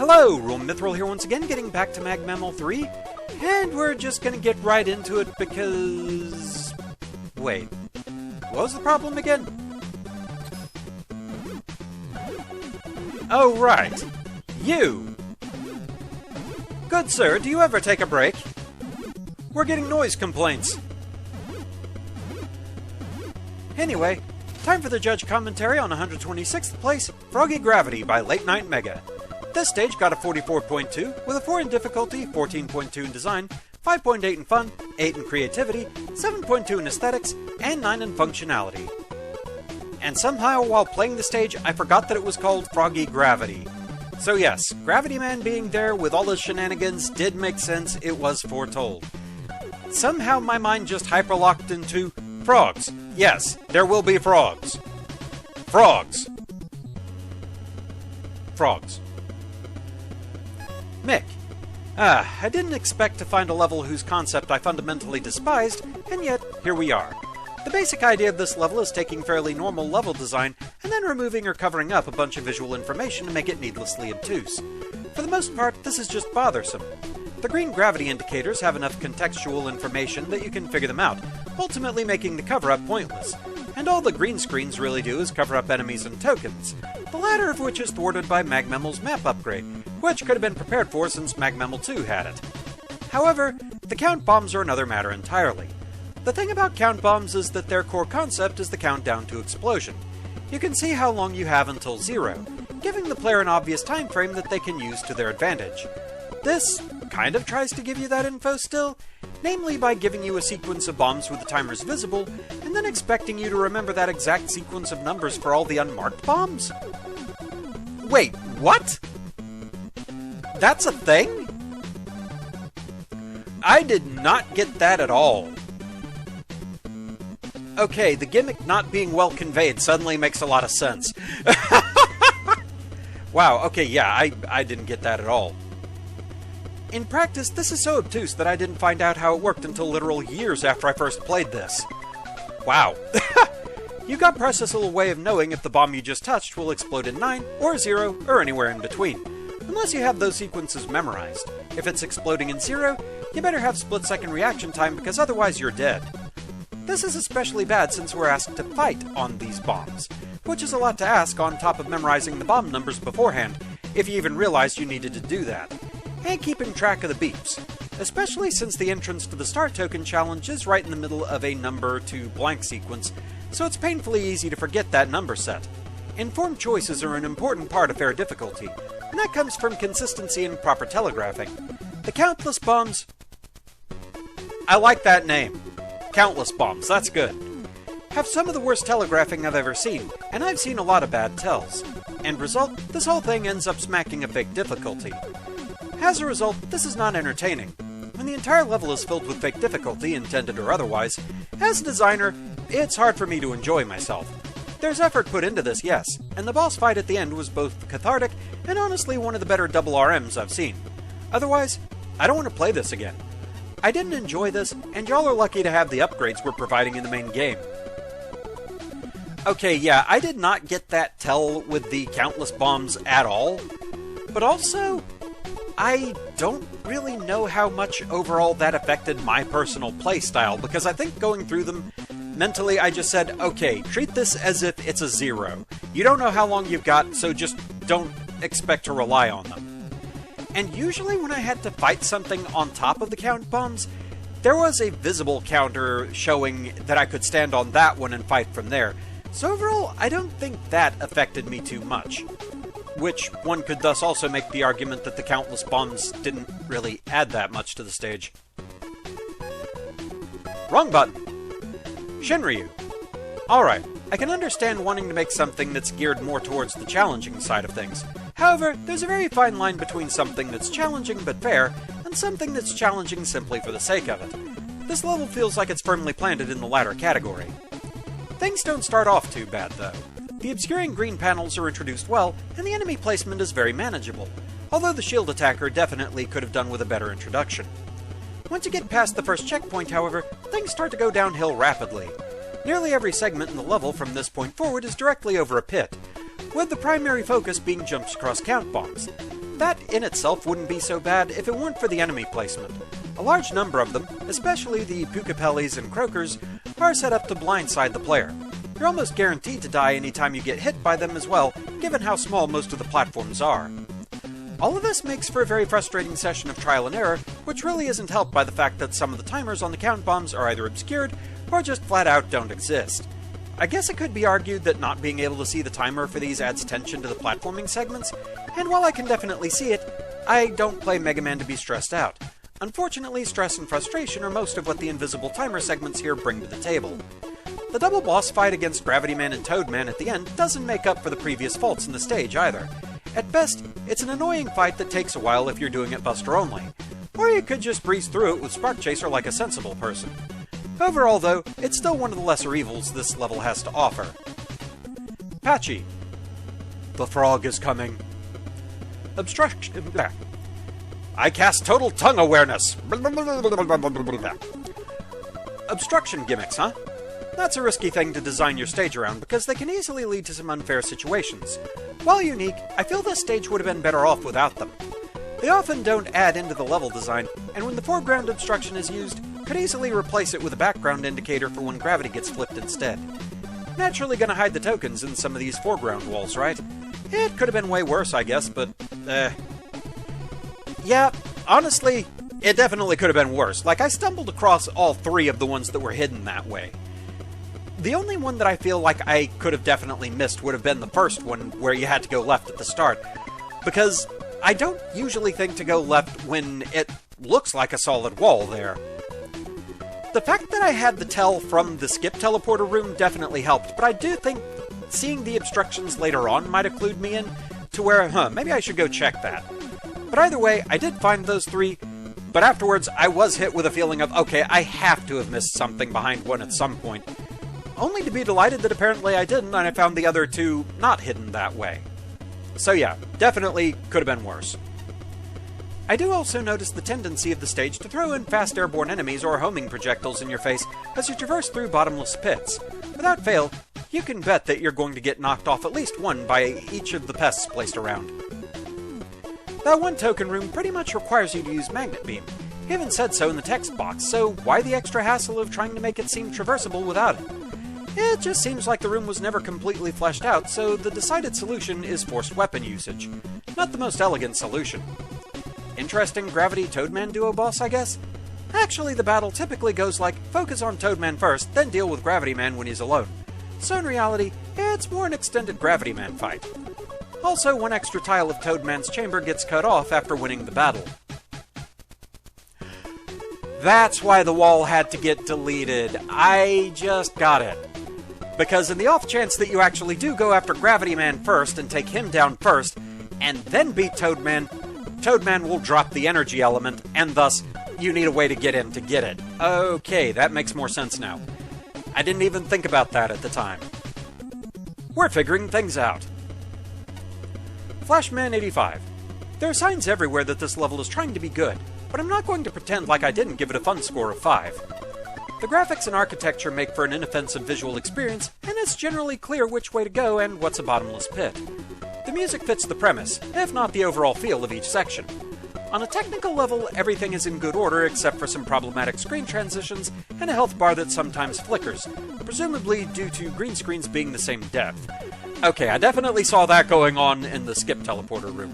Hello, RoahmMythril here once again, getting back to Mag 3, and we're just gonna get right into it because... Wait, what was the problem again? Oh, right. You! Good sir, do you ever take a break? We're getting noise complaints. Anyway, time for the judge commentary on 126th place, Froggy Gravity by Late Night Mega. This stage got a 44.2, with a 4 in difficulty, 14.2 in design, 5.8 in fun, 8 in creativity, 7.2 in aesthetics, and 9 in functionality. And somehow, while playing the stage, I forgot that it was called Froggy Gravity. So yes, Gravity Man being there with all his shenanigans did make sense, it was foretold. Somehow my mind just hyperlocked into frogs. Yes, there will be frogs. Frogs. Frogs. Mick. I didn't expect to find a level whose concept I fundamentally despised, and yet, here we are. The basic idea of this level is taking fairly normal level design, and then removing or covering up a bunch of visual information to make it needlessly obtuse. For the most part, this is just bothersome. The green gravity indicators have enough contextual information that you can figure them out, ultimately making the cover-up pointless. And all the green screens really do is cover up enemies and tokens, the latter of which is thwarted by MagMemmel's map upgrade, which could have been prepared for since MagMemmel 2 had it. However, the count bombs are another matter entirely. The thing about count bombs is that their core concept is the countdown to explosion. You can see how long you have until 0, giving the player an obvious time frame that they can use to their advantage. This kind of tries to give you that info still, namely by giving you a sequence of bombs with the timers visible, and then expecting you to remember that exact sequence of numbers for all the unmarked bombs? Wait, what? That's a thing? I did not get that at all. Okay, the gimmick not being well conveyed suddenly makes a lot of sense. Wow, okay, yeah, I didn't get that at all. In practice, this is so obtuse that I didn't find out how it worked until literal years after I first played this. Wow. You got precious little way of knowing if the bomb you just touched will explode in 9, or 0, or anywhere in between. Unless you have those sequences memorized. If it's exploding in 0, you better have split-second reaction time because otherwise you're dead. This is especially bad since we're asked to fight on these bombs, which is a lot to ask on top of memorizing the bomb numbers beforehand, if you even realized you needed to do that. And keeping track of the beeps, especially since the entrance to the Star Token challenge is right in the middle of a number to blank sequence, so it's painfully easy to forget that number set. Informed choices are an important part of fair difficulty, and that comes from consistency and proper telegraphing. The countless bombs... I like that name. Countless bombs, that's good. Have some of the worst telegraphing I've ever seen, and I've seen a lot of bad tells. End result, this whole thing ends up smacking a fake difficulty. As a result, this is not entertaining. When the entire level is filled with fake difficulty, intended or otherwise, as a designer, it's hard for me to enjoy myself. There's effort put into this, yes, and the boss fight at the end was both cathartic and honestly one of the better double RMs I've seen. Otherwise, I don't want to play this again. I didn't enjoy this, and y'all are lucky to have the upgrades we're providing in the main game. Okay, yeah, I did not get that tell with the countless bombs at all, but also, I don't really know how much overall that affected my personal playstyle, because I think going through them, mentally I just said, okay, treat this as if it's a 0. You don't know how long you've got, so just don't expect to rely on them. And usually when I had to fight something on top of the count bombs, there was a visible counter showing that I could stand on that one and fight from there. So overall, I don't think that affected me too much. Which one could thus also make the argument that the countless bombs didn't really add that much to the stage. Wrong button! Shinryu. Alright, I can understand wanting to make something that's geared more towards the challenging side of things. However, there's a very fine line between something that's challenging but fair, and something that's challenging simply for the sake of it. This level feels like it's firmly planted in the latter category. Things don't start off too bad, though. The obscuring green panels are introduced well, and the enemy placement is very manageable, although the shield attacker definitely could have done with a better introduction. Once you get past the first checkpoint, however, things start to go downhill rapidly. Nearly every segment in the level from this point forward is directly over a pit, with the primary focus being jumps across count bombs. that in itself wouldn't be so bad if it weren't for the enemy placement. A large number of them, especially the Pukapellis and Croakers, are set up to blindside the player. You're almost guaranteed to die anytime you get hit by them as well, given how small most of the platforms are. All of this makes for a very frustrating session of trial and error, which really isn't helped by the fact that some of the timers on the count bombs are either obscured, or just flat out don't exist. I guess it could be argued that not being able to see the timer for these adds tension to the platforming segments, and while I can definitely see it, I don't play Mega Man to be stressed out. Unfortunately, stress and frustration are most of what the invisible timer segments here bring to the table. The double boss fight against Gravity Man and Toad Man at the end doesn't make up for the previous faults in the stage either. At best, it's an annoying fight that takes a while if you're doing it Buster only, or you could just breeze through it with Spark Chaser like a sensible person. Overall though, it's still one of the lesser evils this level has to offer. Patchy. The frog is coming. Obstruction. I cast total tongue awareness. Obstruction gimmicks, huh? That's a risky thing to design your stage around because they can easily lead to some unfair situations. While unique, I feel this stage would have been better off without them. They often don't add into the level design, and when the foreground obstruction is used, could easily replace it with a background indicator for when gravity gets flipped instead. Naturally gonna hide the tokens in some of these foreground walls, right? It could have been way worse, I guess, but, yeah, honestly, it definitely could have been worse. Like, I stumbled across all three of the ones that were hidden that way. The only one that I feel like I could have definitely missed would have been the first one, where you had to go left at the start. Because I don't usually think to go left when it looks like a solid wall there. The fact that I had the tell from the skip teleporter room definitely helped, but I do think seeing the obstructions later on might have clued me in to where, maybe I should go check that. But either way, I did find those three, but afterwards I was hit with a feeling of, okay, I have to have missed something behind one at some point. Only to be delighted that apparently I didn't, and I found the other two not hidden that way. So yeah, definitely could have been worse. I do also notice the tendency of the stage to throw in fast airborne enemies or homing projectiles in your face as you traverse through bottomless pits. Without fail, you can bet that you're going to get knocked off at least one by each of the pests placed around. That one token room pretty much requires you to use Magnet Beam. He even said so in the text box, so why the extra hassle of trying to make it seem traversable without it? It just seems like the room was never completely fleshed out, so the decided solution is forced weapon usage. Not the most elegant solution. Interesting Gravity Toadman duo boss, I guess? Actually, the battle typically goes like, focus on Toadman first, then deal with Gravity Man when he's alone. So in reality, it's more an extended Gravity Man fight. Also, one extra tile of Toadman's chamber gets cut off after winning the battle. That's why the wall had to get deleted. I just got it. Because in the off chance that you actually do go after Gravity Man first and take him down first, and then beat Toadman, Toadman will drop the energy element, and thus, you need a way to get in to get it. Okay, that makes more sense now. I didn't even think about that at the time. We're figuring things out. Flashman85. There are signs everywhere that this level is trying to be good, but I'm not going to pretend like I didn't give it a fun score of 5. The graphics and architecture make for an inoffensive visual experience, and it's generally clear which way to go and what's a bottomless pit. The music fits the premise, if not the overall feel of each section. On a technical level, everything is in good order except for some problematic screen transitions and a health bar that sometimes flickers, presumably due to green screens being the same depth. Okay, I definitely saw that going on in the skip teleporter room.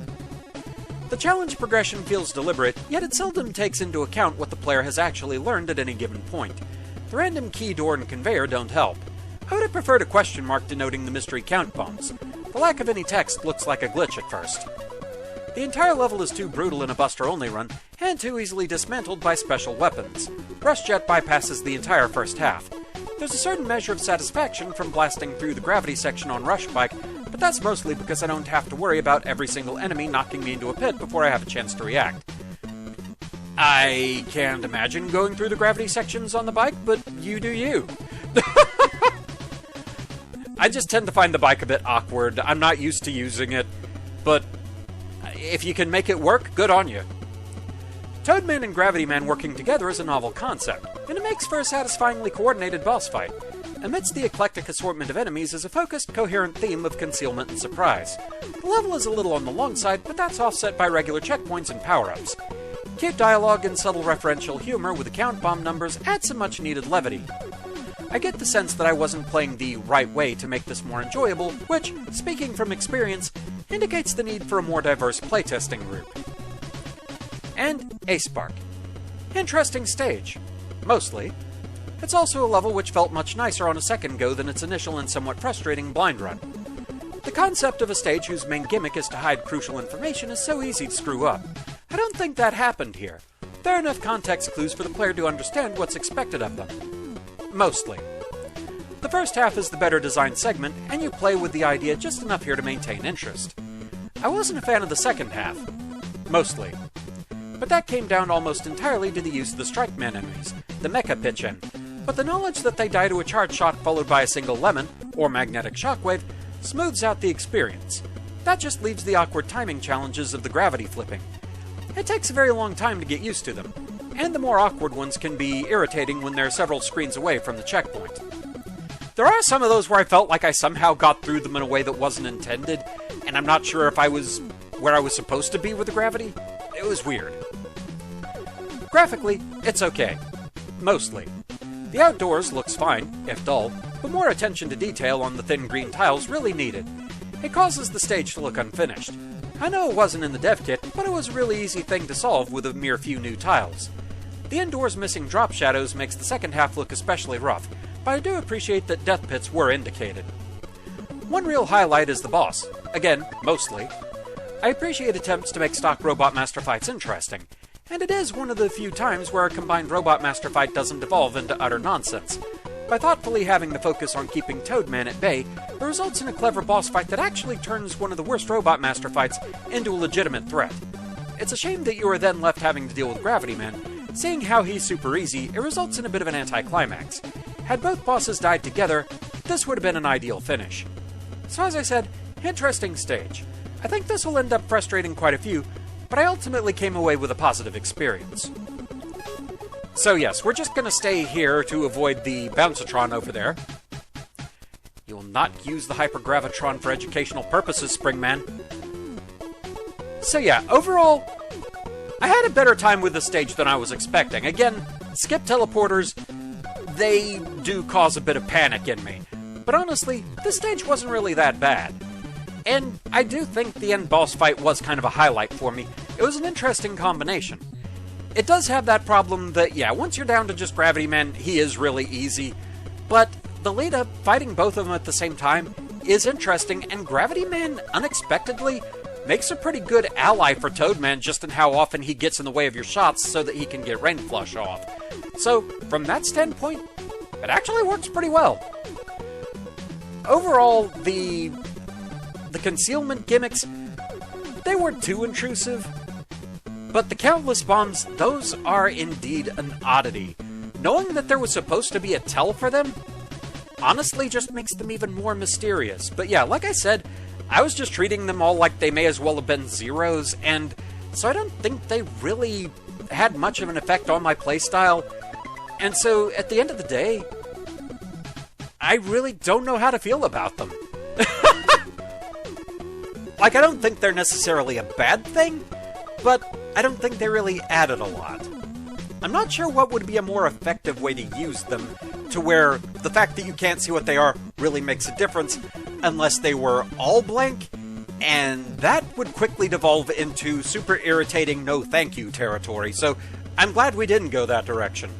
The challenge progression feels deliberate, yet it seldom takes into account what the player has actually learned at any given point. The random key door and conveyor don't help. I would have preferred a question mark denoting the mystery count bombs. The lack of any text looks like a glitch at first. The entire level is too brutal in a Buster-only run, and too easily dismantled by special weapons. Rush Jet bypasses the entire first half. There's a certain measure of satisfaction from blasting through the gravity section on Rush Bike, but that's mostly because I don't have to worry about every single enemy knocking me into a pit before I have a chance to react. I can't imagine going through the gravity sections on the bike, but you do you. I just tend to find the bike a bit awkward. I'm not used to using it, but if you can make it work, good on you. Toadman and Gravity Man working together is a novel concept, and it makes for a satisfyingly coordinated boss fight. Amidst the eclectic assortment of enemies is a focused, coherent theme of concealment and surprise. The level is a little on the long side, but that's offset by regular checkpoints and power-ups. Cute dialogue and subtle referential humor with the count bomb numbers add some much-needed levity. I get the sense that I wasn't playing the right way to make this more enjoyable, which, speaking from experience, indicates the need for a more diverse playtesting group. And A Spark. Interesting stage. Mostly. It's also a level which felt much nicer on a second go than its initial and somewhat frustrating blind run. The concept of a stage whose main gimmick is to hide crucial information is so easy to screw up. I don't think that happened here. There are enough context clues for the player to understand what's expected of them. Mostly. The first half is the better designed segment, and you play with the idea just enough here to maintain interest. I wasn't a fan of the second half. Mostly. But that came down almost entirely to the use of the Strike Man enemies, the Mecha Pitch-In. But the knowledge that they die to a charge shot followed by a single lemon, or magnetic shockwave, smooths out the experience. That just leaves the awkward timing challenges of the gravity flipping. It takes a very long time to get used to them, and the more awkward ones can be irritating when they're several screens away from the checkpoint. There are some of those where I felt like I somehow got through them in a way that wasn't intended, and I'm not sure if I was where I was supposed to be with the gravity. It was weird. Graphically, it's okay. Mostly. The outdoors looks fine, if dull, but more attention to detail on the thin green tiles really needed. It causes the stage to look unfinished. I know it wasn't in the dev kit, but it was a really easy thing to solve with a mere few new tiles. The indoors missing drop shadows makes the second half look especially rough, but I do appreciate that death pits were indicated. One real highlight is the boss. Again, mostly. I appreciate attempts to make stock Robot Master fights interesting, and it is one of the few times where a combined Robot Master fight doesn't devolve into utter nonsense. By thoughtfully having the focus on keeping Toadman at bay, it results in a clever boss fight that actually turns one of the worst Robot Master fights into a legitimate threat. It's a shame that you are then left having to deal with Gravity Man. Seeing how he's super easy, it results in a bit of an anticlimax. Had both bosses died together, this would have been an ideal finish. So as I said, interesting stage. I think this will end up frustrating quite a few, but I ultimately came away with a positive experience. So yes, we're just gonna stay here to avoid the Bouncitron over there. You will not use the Hypergravitron for educational purposes, Springman. So yeah, overall, I had a better time with the stage than I was expecting. Again, skip teleporters, they do cause a bit of panic in me. But honestly, this stage wasn't really that bad. And I do think the end boss fight was kind of a highlight for me. It was an interesting combination. It does have that problem that, yeah, once you're down to just Gravity Man, he is really easy. But the lead up, fighting both of them at the same time, is interesting, and Gravity Man, unexpectedly, makes a pretty good ally for Toadman just in how often he gets in the way of your shots so that he can get Rain Flush off. So, from that standpoint, it actually works pretty well. Overall, the concealment gimmicks, they weren't too intrusive. But the countless bombs, those are indeed an oddity. Knowing that there was supposed to be a tell for them, honestly just makes them even more mysterious. But yeah, like I said, I was just treating them all like they may as well have been zeros, and so I don't think they really had much of an effect on my playstyle. And so, at the end of the day, I really don't know how to feel about them. Like, I don't think they're necessarily a bad thing, but I don't think they really added a lot. I'm not sure what would be a more effective way to use them, to where the fact that you can't see what they are really makes a difference, unless they were all blank, and that would quickly devolve into super irritating no thank you territory, so I'm glad we didn't go that direction.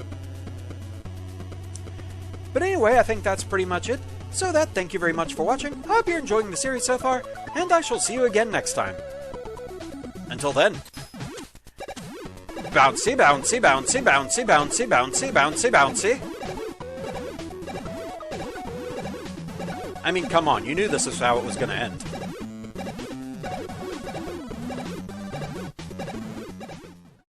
But anyway, I think that's pretty much it. So thank you very much for watching. I hope you're enjoying the series so far, and I shall see you again next time. Until then, bouncy, bouncy, bouncy, bouncy, bouncy, bouncy, bouncy, bouncy. I mean, come on, you knew this is how it was going to end.